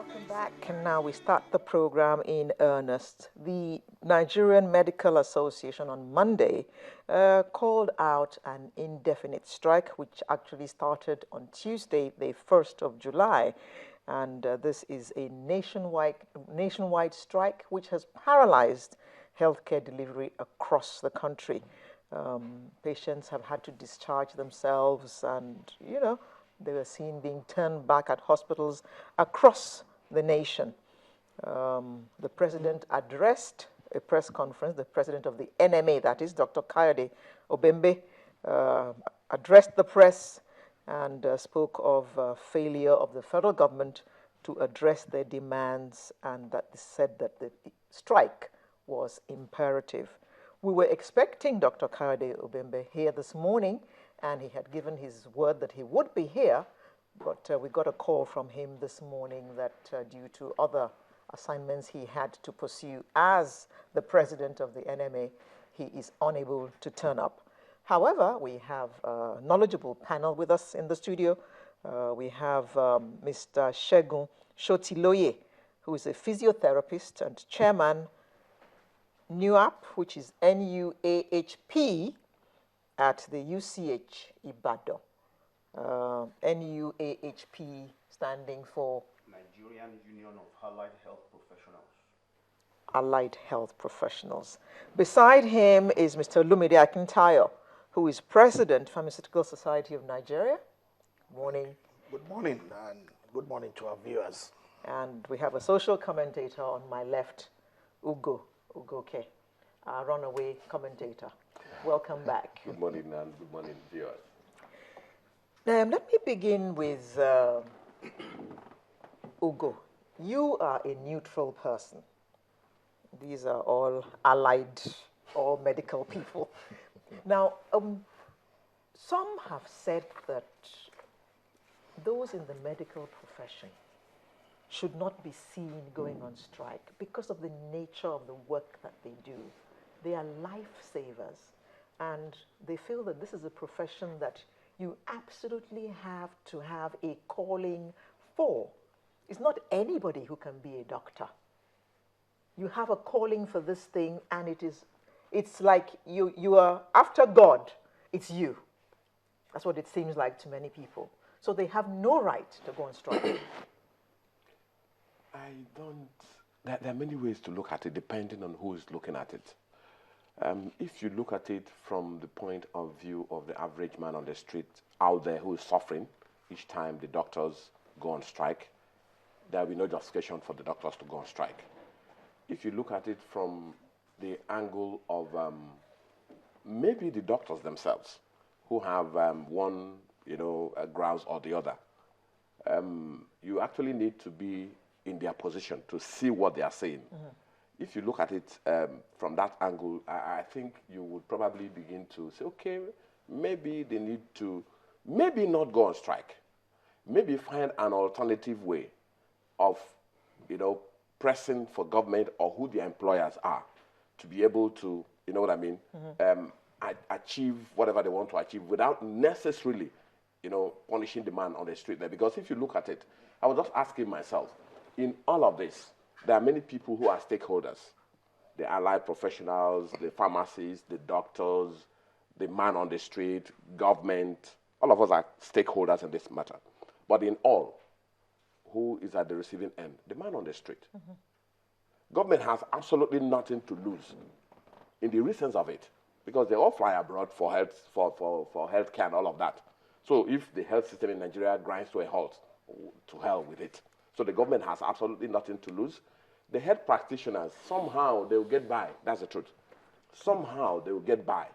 Welcome back. And now we start the program in earnest. The Nigerian Medical Association on Monday called out an indefinite strike, which actually started on Tuesday, the 1st of July. And this is a nationwide strike which has paralyzed healthcare delivery across the country. Patients have had to discharge themselves, and, they were seen being turned back at hospitals across the nation. The president addressed a press conference, the president of the NMA, that is Dr. Kayode Obembe, addressed the press and spoke of failure of the federal government to address their demands, and that said that the strike was imperative. We were expecting Dr. Kayode Obembe here this morning, and he had given his word that he would be here, but we got a call from him this morning that due to other assignments he had to pursue as the president of the NMA, he is unable to turn up. However, we have a knowledgeable panel with us in the studio. We have Mr. Segun Shotiloye, who is a physiotherapist and chairman, NUAP, which is NUAHP, at the UCH Ibadan. NUAHP standing for Nigerian Union of Allied Health Professionals. Allied Health Professionals. Beside him is Mr. Lumide Akintayo, who is President, Pharmaceutical Society of Nigeria. Good morning. Good morning, and good morning to our viewers. And we have a social commentator on my left, Ugo Ugoke, our runaway commentator. Welcome back. Good morning, and good morning, viewers. Let me begin with Ugo. You are a neutral person. These are all allied, all medical people. Now, some have said that those in the medical profession should not be seen going on strike because of the nature of the work that they do. They are lifesavers, and they feel that this is a profession that you absolutely have to have a calling for. It's not anybody who can be a doctor. You have a calling for this thing, and it's like you are after God. It's you. That's what it seems like to many people. So they have no right to go on strike. There are many ways to look at it, depending on who is looking at it. If you look at it from the point of view of the average man on the street out there who is suffering each time the doctors go on strike, there will be no justification for the doctors to go on strike. If you look at it from the angle of maybe the doctors themselves who have one, grouse or the other, you actually need to be in their position to see what they are saying. Mm-hmm. If you look at it from that angle, I think you would probably begin to say, okay, maybe they need to, maybe not go on strike. Maybe find an alternative way of, pressing for government or who the employers are to be able to, mm-hmm. Achieve whatever they want to achieve without necessarily, punishing the man on the street there. Because if you look at it, I was just asking myself, in all of this, there are many people who are stakeholders. The allied professionals, the pharmacists, the doctors, the man on the street, government. All of us are stakeholders in this matter. But in all, who is at the receiving end? The man on the street. Mm-hmm. Government has absolutely nothing to lose in the reasons of it, because they all fly abroad for health, for healthcare and all of that. So if the health system in Nigeria grinds to a halt, to hell with it. So the government has absolutely nothing to lose. The health practitioners, somehow they will get by. That's the truth. Somehow they will get by.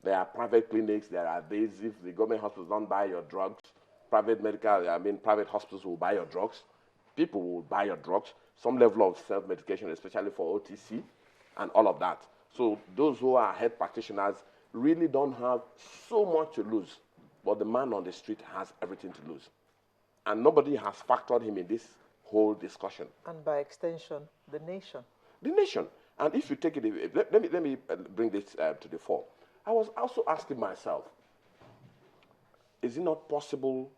There are private clinics, there are days if the government hospitals don't buy your drugs, private hospitals will buy your drugs. People will buy your drugs. Some level of self-medication, especially for OTC and all of that. So those who are health practitioners really don't have so much to lose, but the man on the street has everything to lose. And nobody has factored him in this whole discussion. And by extension, the nation. The nation. And if you take it, let me bring this to the fore. I was also asking myself, is it not possible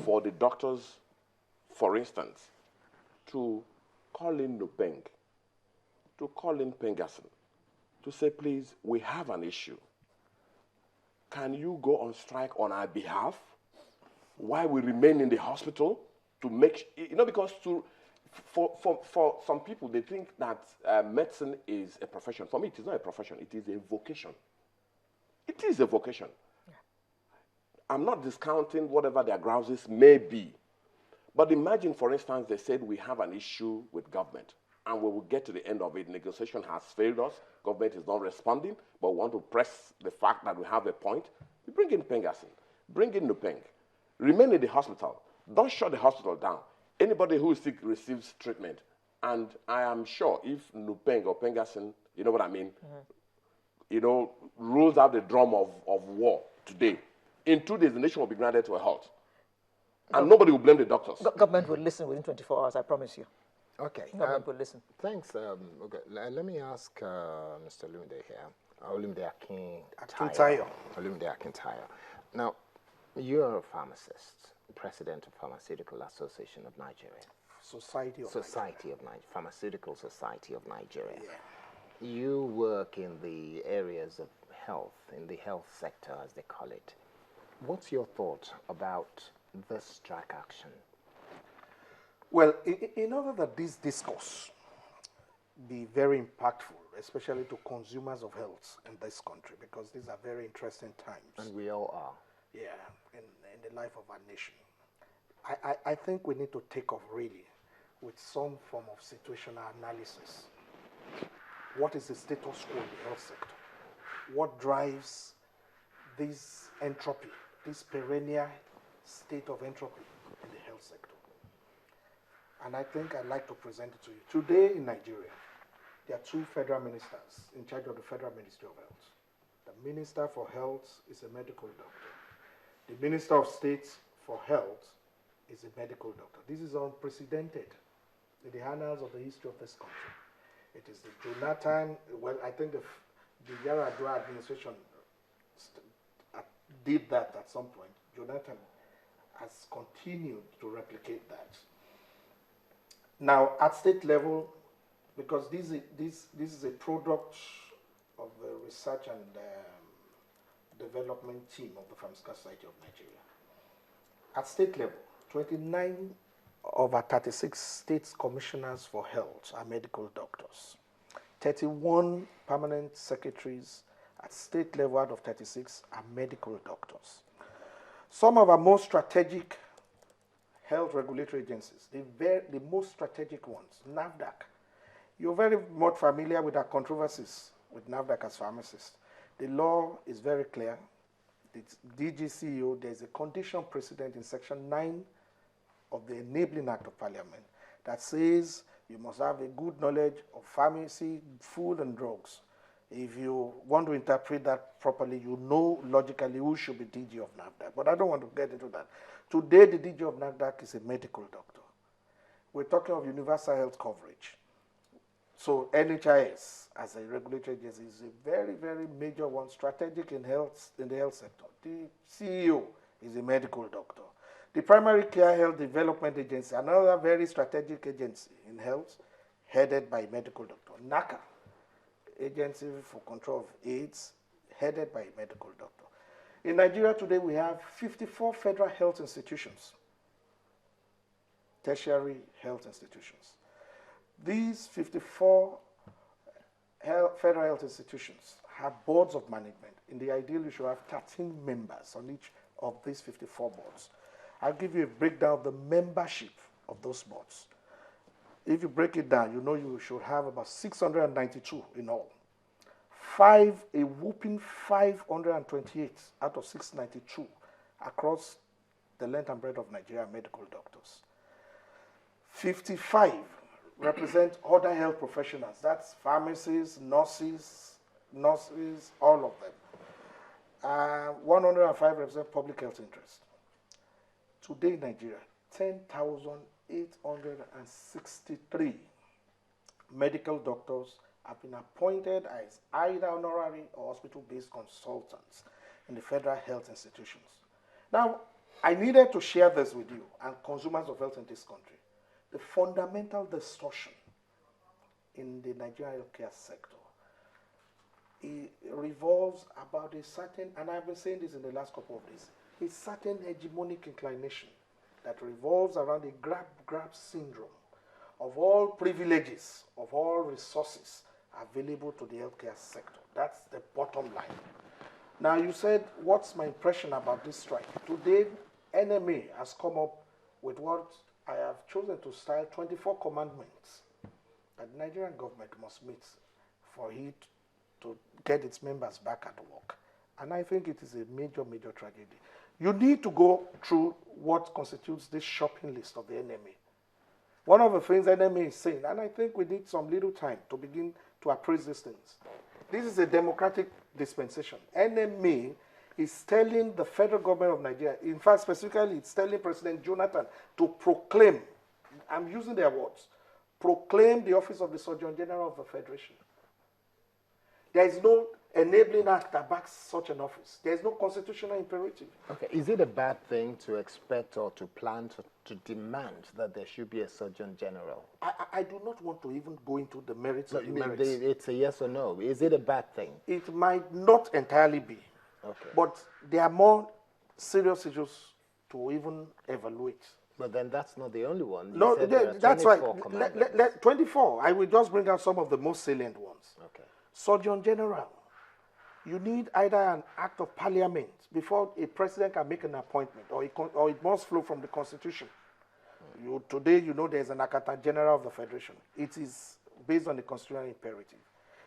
for the doctors, for instance, to call in Nupeng, to call in Pengasson, to say, please, we have an issue. Can you go on strike on our behalf while we remain in the hospital to make, because for some people, they think that medicine is a profession. For me, it is not a profession. It is a vocation. It is a vocation. Yeah. I'm not discounting whatever their grouses may be. But imagine, for instance, they said we have an issue with government, and we will get to the end of it. Negotiation has failed us. Government is not responding, but we want to press the fact that we have a point. We bring in Pengasson, bring in Nupeng, remain in the hospital. Don't shut the hospital down. Anybody who is sick receives treatment. And I am sure if Nupeng or Pengasson, you know what I mean, rolls out the drum of war today, in 2 days the nation will be grounded to a halt. And nobody will blame the doctors. Government will listen within 24 hours, I promise you. Okay. Government will listen. Thanks. Okay. Let me ask Mr. Olumide here. Olumide Akintayo. Now, you're a pharmacist, president of Pharmaceutical Association of Nigeria. Society of Nigeria. Pharmaceutical Society of Nigeria. Yeah. You work in the areas of health, in the health sector, as they call it. What's your thought about this strike action? Well, in order that this discourse be very impactful, especially to consumers of health in this country, because these are very interesting times. And we all are. Yeah, in the life of our nation. I think we need to take off really with some form of situational analysis. What is the status quo in the health sector? What drives this entropy, this perennial state of entropy in the health sector? And I think I'd like to present it to you. Today in Nigeria, there are 2 federal ministers in charge of the Federal Ministry of Health. The Minister for Health is a medical doctor. The Minister of State for Health is a medical doctor. This is unprecedented in the annals of the history of this country. It is the Jonathan, well, I think the Yar'Adua administration did that at some point. Jonathan has continued to replicate that. Now, at state level, because this is a product of the research and development team of the Pharmaceutical Society of Nigeria. At state level, 29 of our 36 state commissioners for health are medical doctors. 31 permanent secretaries at state level out of 36 are medical doctors. Some of our most strategic health regulatory agencies, the most strategic ones, NAFDAC. You're very much familiar with our controversies with NAFDAC as pharmacists. The law is very clear. The DGCEO, there's a condition precedent in Section 9 of the Enabling Act of Parliament that says you must have a good knowledge of pharmacy, food, and drugs. If you want to interpret that properly, you know logically who should be DG of NAFDAC. But I don't want to get into that. Today, the DG of NAFDAC is a medical doctor. We're talking of universal health coverage. So NHIS, as a regulatory agency, is a very, very major one, strategic in health, in the health sector. The CEO is a medical doctor. The Primary Care Health Development Agency, another very strategic agency in health, headed by a medical doctor. NACA, Agency for Control of AIDS, headed by a medical doctor. In Nigeria today, we have 54 federal health institutions, tertiary health institutions. These 54 federal health institutions have boards of management. In the ideal, you should have 13 members on each of these 54 boards. I'll give you a breakdown of the membership of those boards. If you break it down, you know you should have about 692 in all. A whooping 528 out of 692 across the length and breadth of Nigeria medical doctors. 55 represent other health professionals. That's pharmacists, nurses, all of them. 105 represent public health interest. Today in Nigeria, 10,863 medical doctors have been appointed as either honorary or hospital-based consultants in the federal health institutions. Now, I needed to share this with you and consumers of health in this country the fundamental distortion in the Nigerian healthcare sector, it revolves about a certain, and I've been saying this in the last couple of days, a certain hegemonic inclination that revolves around a grab syndrome of all privileges, of all resources available to the healthcare sector. That's the bottom line. Now, you said, what's my impression about this strike? Today, NMA has come up with what I have chosen to style 24 commandments that the Nigerian government must meet for it to get its members back at work. And I think it is a major, major tragedy. You need to go through what constitutes this shopping list of the NMA. One of the things NMA is saying, and I think we need some little time to begin to appraise these things. This is a democratic dispensation. NMA is telling the federal government of Nigeria, in fact, specifically, it's telling President Jonathan to proclaim, I'm using their words, proclaim the office of the Surgeon General of the Federation. There is no enabling act that backs such an office. There is no constitutional imperative. Okay, is it a bad thing to expect or to plan to demand that there should be a Surgeon General? I do not want to even go into the merits of the merits. It's a yes or no. Is it a bad thing? It might not entirely be. Okay. But there are more serious issues to even evaluate. But then that's not the only one. You No, said there are that's right. 24 commandments. 24. I will just bring out some of the most salient ones. Okay. Surgeon General. You need either an act of parliament before a president can make an appointment, or it must flow from the constitution. Today, you know, there's an Accountant General of the Federation. It is based on the constitutional imperative.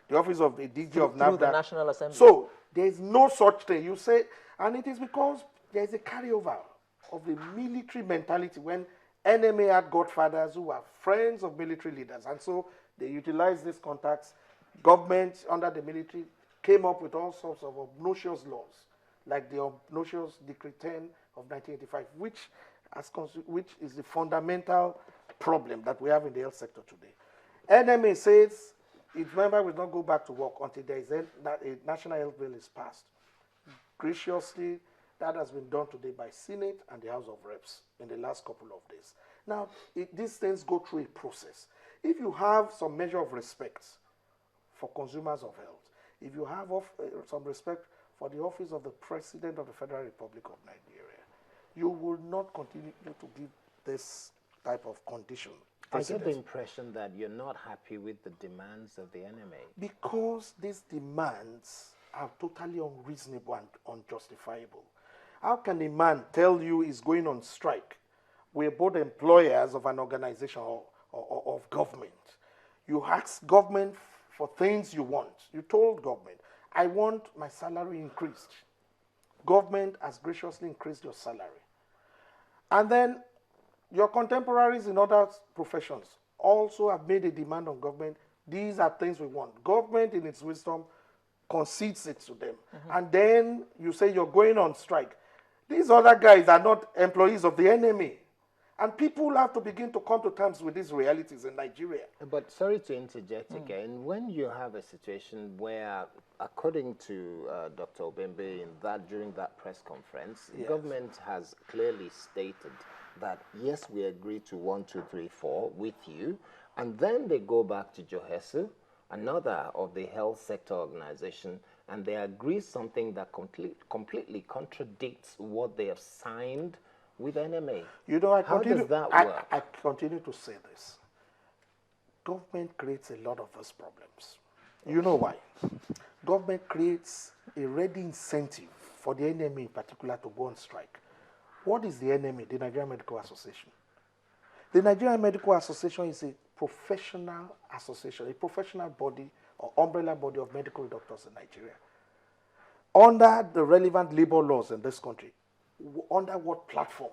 The office of the DG of NAFDAC. Through the National Assembly. So, there is no such thing. You say, and it is because there is a carryover of the military mentality when NMA had godfathers who were friends of military leaders. And so, they utilized these contacts. Government under the military came up with all sorts of obnoxious laws, like the obnoxious Decree 10 of 1985, which is the fundamental problem that we have in the health sector today. NMA says its member will not go back to work until there is a national health bill is passed. Graciously, that has been done today by Senate and the House of Reps in the last couple of days. Now, these things go through a process. If you have some measure of respect for consumers of health, if you have some respect for the office of the President of the Federal Republic of Nigeria, you will not continue to give this type of condition. I get the impression that you're not happy with the demands of the NMA. Because these demands are totally unreasonable and unjustifiable. How can a man tell you he's going on strike? We're both employers of an organization or of government. You ask government for things you want. You told government, I want my salary increased. Government has graciously increased your salary. And then your contemporaries in other professions also have made a demand on government. These are things we want. Government, in its wisdom, concedes it to them. And then you say you're going on strike. These other guys are not employees of the NMA. And people have to begin to come to terms with these realities in Nigeria. But sorry to interject again. When you have a situation where, according to Dr. Obembe during that press conference, the government has clearly stated that, yes, we agree to 1, 2, 3, 4 with you, and then they go back to Johesu, another of the health sector organization, and they agree something that completely contradicts what they have signed with NMA. You know, How does that work? I continue to say this. Government creates a lot of those problems. You know why? Government creates a ready incentive for the NMA in particular to go on strike. What is the NMA, the Nigerian Medical Association? The Nigerian Medical Association is a professional association, a professional body or umbrella body of medical doctors in Nigeria. Under the relevant labor laws in this country, under what platform